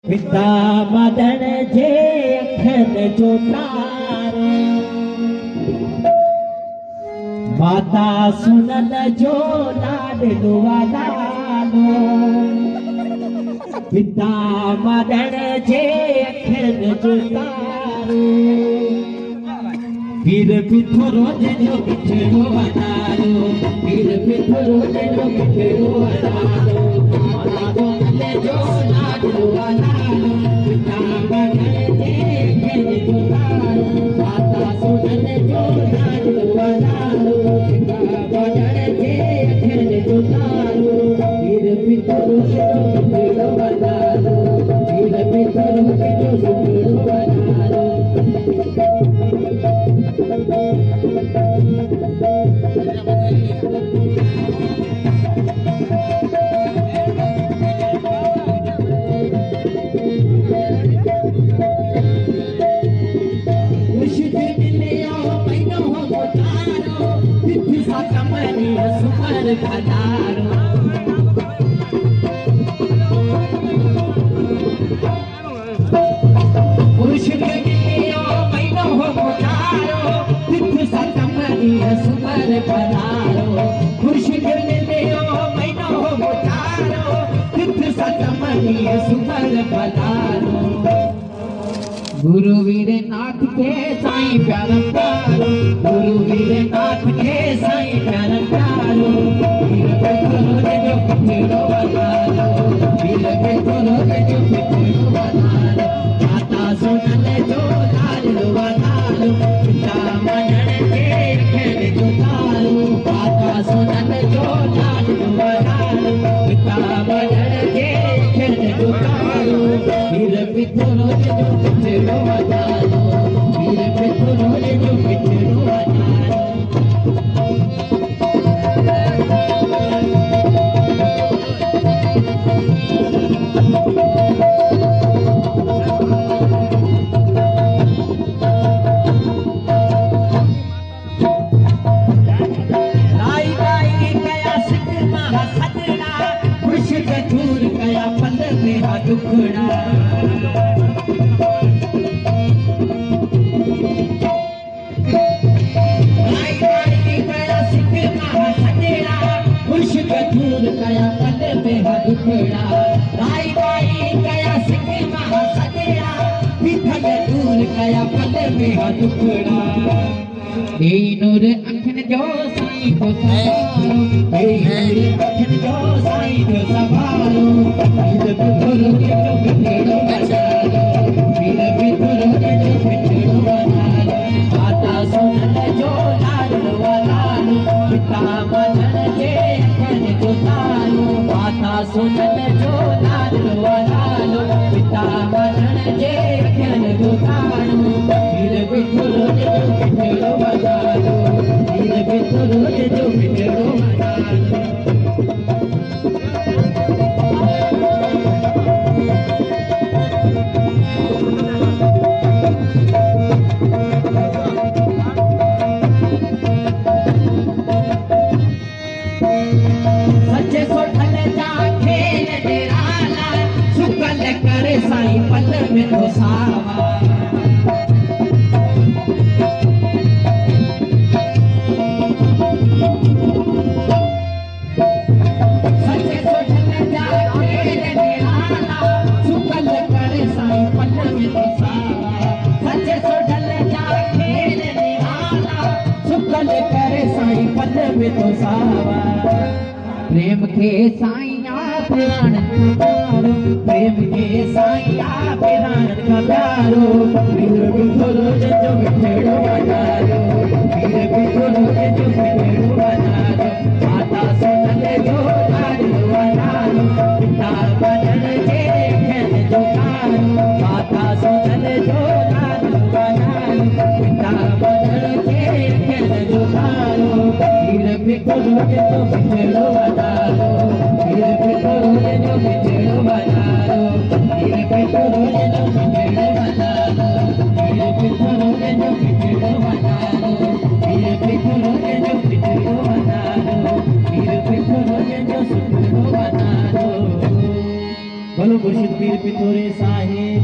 पिता मदन जे अखन जो तारो माता सुनन जो लाडलो वालालो पिता मदन जे अखन जो तारो पीर पिठो रोज जो पिठड़ो वनारो पीर पिठो रोज जो पिठड़ो वनारो माता सुनन जो लाडलो वालालो पिता मदन जे अखन जो तारो माता सुनन जो लाडलो वालालो पिता मदन जे अखन जो तारो पीर पिठो रोज जो पिठड़ो वनारो पीर पिठो रोज जो पिठड़ो वनारो गुरु वीरनाथ के साईं प्यारा प्यारो गुरु वीरनाथ के साईं प्यारा प्यारो वीर पिठो जो पिठड़ो वनारो वीर पिठो जो पिठड़ो वनारो माता सुनन जो लाडलो वनारो पिता मदन जे अखन जो तारो माता सुनन जो लाडलो वनारो पिता मदन जे अखन जो तारो वीर पिठो जो पिठड़ो वनारो वीर पिठो जो पिठड़ो वनारो लाई लाई कया सिख महा सदड़ा खुश दूर कया पल मेरा दुखड़ा कया पल में दुखड़ा राई बाई कया सिख महा सदड़ा विठल दूर कया पल में दुखड़ा ए नूर अखन जो साईं को सवारो ए नूर अखन जो साईं को सवारो वीर पिठो जो पिठड़ो वनारो वीर पिठो जो पिठड़ो वनारो माता सुनन जो लाडलो वनारो पिता मदन जे अखन जो तारो माता सुनन जो लाडलो वनारो पिता मदन जे अखन जो तारो वीर पिठो जो पिठड़ो वनारो वीर पिठो जो पिठड़ो वनारो सच्चे सोठल जा खेल निराला सुकल करे साईं पल में घुसावा सच्चे सोठल जा खेल निराला सुकल करे साईं पल में घुसावा सच्चे सोठल जा खेल निराला सुकल करे साईं पल में घुसावा प्रेम के साईं आप राणन का प्यारो प्रेम के साईं आप राणन का प्यारो वीर पिठो जो पिठड़ो वनारो वीर पिठो जो पिठड़ो वनारो माता सुनन जो लाडलो वनारो पिता मदन जे अखन जो तारो माता सुनन जो लाडलो वनारो पिता मदन जे अखन जो तारो वीर पिठो जो पिठड़ो वनारो वीर पिठो जो पिठड़ो वनारो वीर पिठो जो पिठड़ो वनारो वीर पिठो जो पिठड़ो वनारो वीर पिठो जो पिठड़ो वनारो वीर पिठो जो पिठड़ो वनारो बोलो खुर्शीद पीर पिथोरे साहेब